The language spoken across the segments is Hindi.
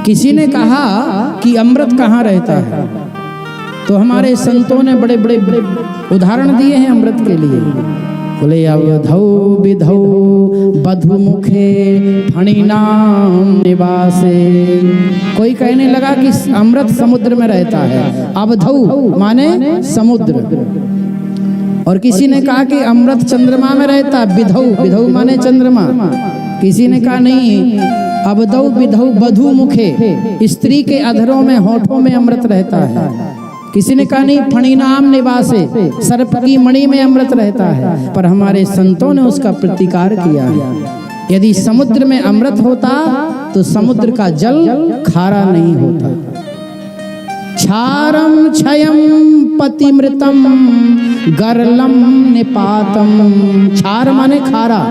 किसी ने कहा कि अमृत कहाँ रहता है, तो हमारे संतों ने बड़े बड़े उदाहरण दिए हैं अमृत के लिए। बोले अवधौ विधौ बधुमुखे फणिनाम निवासे। कोई कहने लगा कि अमृत समुद्र में रहता है, अवधौ माने समुद्र। और किसी ने कहा कि अमृत चंद्रमा में रहता है, विधौ विधौ माने चंद्रमा। किसी ने कहा नहीं, अवधौ विधौ बधु मुखे, स्त्री के अधरों में होठों में अमृत रहता है। किसी ने कहा नहीं, फणिनाम निवासे, सर्प की मणि में अमृत रहता है। पर हमारे संतों ने उसका प्रतिकार किया है। यदि समुद्र में अमृत होता तो समुद्र का जल खारा नहीं होता। क्षारम क्षयम पतिमृतम गरलम निपातम। क्षार माने खारा।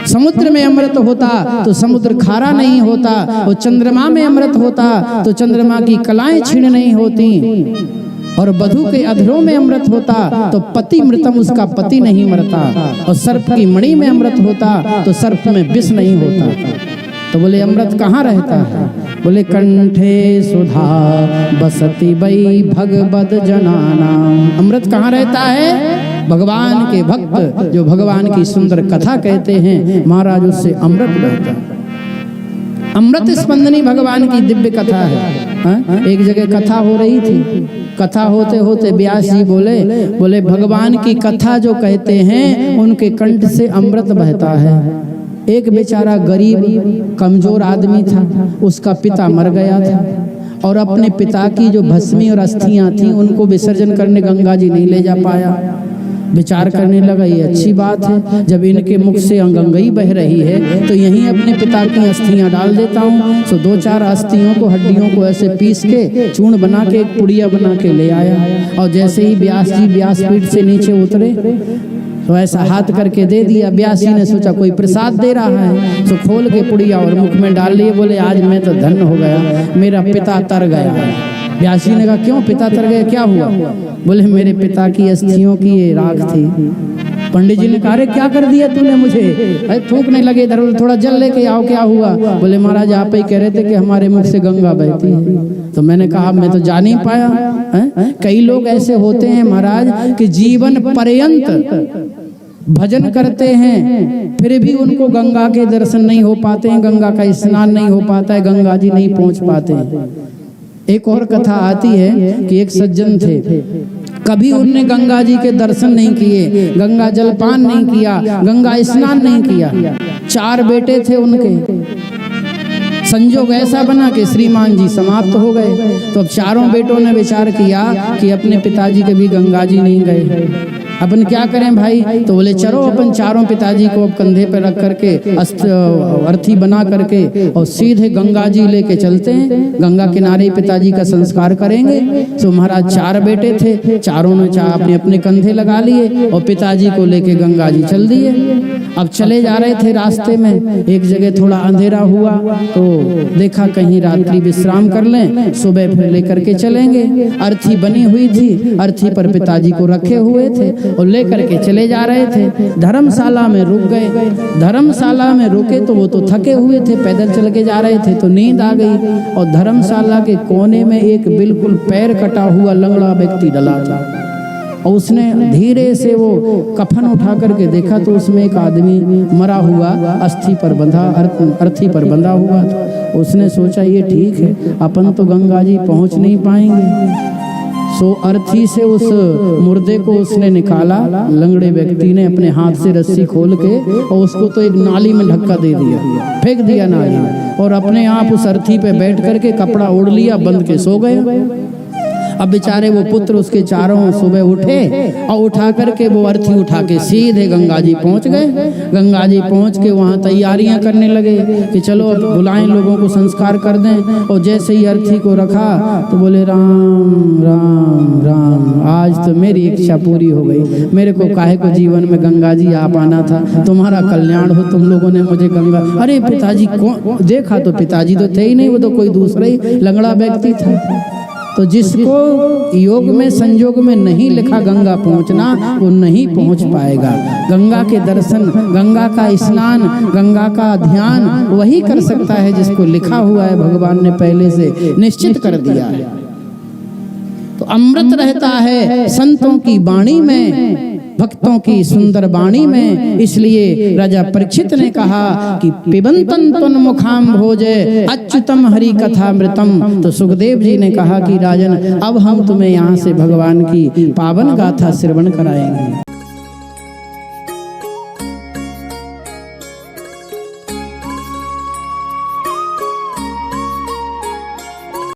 समुद्र में अमृत होता तो समुद्र खारा नहीं होता, और चंद्रमा में अमृत होता तो चंद्रमा की कलाएं क्षीण नहीं होती, और बधु के अधरों में अमृत होता तो पति मृतम, उसका पति नहीं मरता, और सर्प की मणि में अमृत होता तो सर्प में विष नहीं होता। तो बोले अमृत कहाँ रहता है? बोले कंठे सुधा बसती वै भगवद जनाना। अमृत कहाँ रहता है? भगवान के भक्त जो भगवान की सुंदर कथा कहते हैं महाराज, उससे अमृत रहता है। अमृत स्पंदनी भगवान की दिव्य कथा है। एक जगह कथा हो रही थी, कथा होते होते व्यास जी बोले भगवान की कथा जो कहते हैं उनके कंठ से अमृत बहता है। एक बेचारा गरीब कमजोर आदमी था, उसका पिता मर गया था, और अपने पिता की जो भस्मी और अस्थियां थी उनको विसर्जन करने गंगा जी नहीं ले जा पाया। विचार करने लगा ये अच्छी बात है, जब इनके मुख से गंगा बह रही है तो यहीं अपने पिता की अस्थियां डाल देता हूँ। तो 2-4 अस्थियों को, हड्डियों को ऐसे पीस के चूर्ण बना के एक पुड़िया बना के ले आया, और जैसे ही व्यास जी व्यासपीठ से नीचे उतरे तो ऐसा हाथ करके दे दिया। व्यास जी ने सोचा कोई प्रसाद दे रहा है, तो खोल के पुड़िया और मुख में डाल लिए। बोले आज मैं तो धन्य हो गया, मेरा पिता तर गया है। व्यास जी ने कहा क्यों पिता तर गया, क्या हुआ? बोले मेरे पिता की अस्थियों की ये राख थी। पंडित जी ने कहा अरे क्या कर दिया तूने मुझे? अरे थूकने लगे इधर, थोड़ा जल लेके आओ, क्या हुआ? बोले महाराज आप ही कह रहे थे कि हमारे मुख से गंगा बहती है। तो मैंने कहा मैं तो जा नहीं पाया। कई लोग ऐसे होते हैं महाराज कि जीवन पर्यंत भजन करते हैं, फिर भी उनको गंगा के दर्शन नहीं हो पाते हैं, गंगा का स्नान नहीं हो पाता है, गंगा जी नहीं पहुंच पाते हैं। एक और कथा आती है कि एक सज्जन थे, कभी उनने गंगा जी के दर्शन नहीं किए, गंगा जलपान नहीं किया, गंगा स्नान नहीं किया। 4 बेटे थे उनके। संजोग ऐसा बना कि श्रीमान जी समाप्त हो गए। तो अब 4 बेटों ने विचार किया कि अपने पिताजी कभी गंगा जी नहीं गए, अपन क्या करें भाई? तो बोले चलो अपन 4 पिताजी को अब कंधे पर रख करके अर्थी बना करके और सीधे गंगा जी लेके चलते हैं, गंगा किनारे पिताजी का संस्कार करेंगे। तो महाराज 4 बेटे थे, चारों ने अपने अपने कंधे लगा लिए और पिताजी को लेके गंगा जी चल दिए। अब चले जा रहे थे, रास्ते में एक जगह थोड़ा अंधेरा हुआ तो देखा कहीं रात्रि विश्राम कर लें, सुबह फिर लेकर के चलेंगे। अर्थी बनी हुई थी, अर्थी पर पिताजी को रखे हुए थे और लेकर के चले जा रहे थे। धर्मशाला में रुक गए। धर्मशाला में रुके तो वो तो थके हुए थे, पैदल चल के जा रहे थे, तो नींद आ गई। और धर्मशाला के कोने में एक बिल्कुल पैर कटा हुआ लंगड़ा व्यक्ति डला था, और उसने धीरे से वो कफन उठा करके देखा तो उसमें एक आदमी मरा हुआ अस्थि पर बंधा, अर्थी पर बंधा हुआ था। उसने सोचा ये ठीक है, अपन तो गंगा जी पहुंच नहीं पाएंगे। सो अर्थी से उस मुर्दे को उसने निकाला, लंगड़े व्यक्ति ने अपने हाथ से रस्सी खोल के और उसको तो एक नाली में धक्का दे दिया, फेंक दिया नाली में, और अपने आप उस अर्थी पे बैठ करके कपड़ा ओढ़ लिया, बंद के सो गए। अब बेचारे वो पुत्र उसके 4 सुबह उठे और उठा करके वो अर्थी उठा के सीधे गंगा जी पहुंच गए। गंगा जी पहुंच के वहाँ तैयारियां करने लगे कि चलो अब बुलाएं, लोगों को संस्कार कर दें। और जैसे ही अर्थी को रखा तो बोले राम राम राम, आज तो मेरी इच्छा पूरी हो गई। मेरे को काहे को जीवन में गंगा जी आ पाना था, तुम्हारा कल्याण हो, तुम लोगों ने मुझे गंगा। अरे पिताजी कौन? देखा तो पिताजी तो थे ही नहीं, वो तो कोई दूसरा ही लंगड़ा व्यक्ति था। तो जिसको योग में संयोग में नहीं लिखा गंगा पहुंचना, वो नहीं पहुंच पाएगा। गंगा के दर्शन, गंगा का स्नान, गंगा का ध्यान वही कर सकता है जिसको लिखा हुआ है, भगवान ने पहले से निश्चित कर दिया है। तो अमृत रहता है संतों की वाणी में, भक्तों की सुंदर वाणी में। इसलिए राजा परीक्षित ने कहा कि पिबंतन तुन मुखाम भोजे अच्युतम हरि कथामृतम। तो सुखदेव जी ने कहा कि राजन, अब हम तुम्हें यहाँ से भगवान की पावन गाथा श्रवण कराएंगे।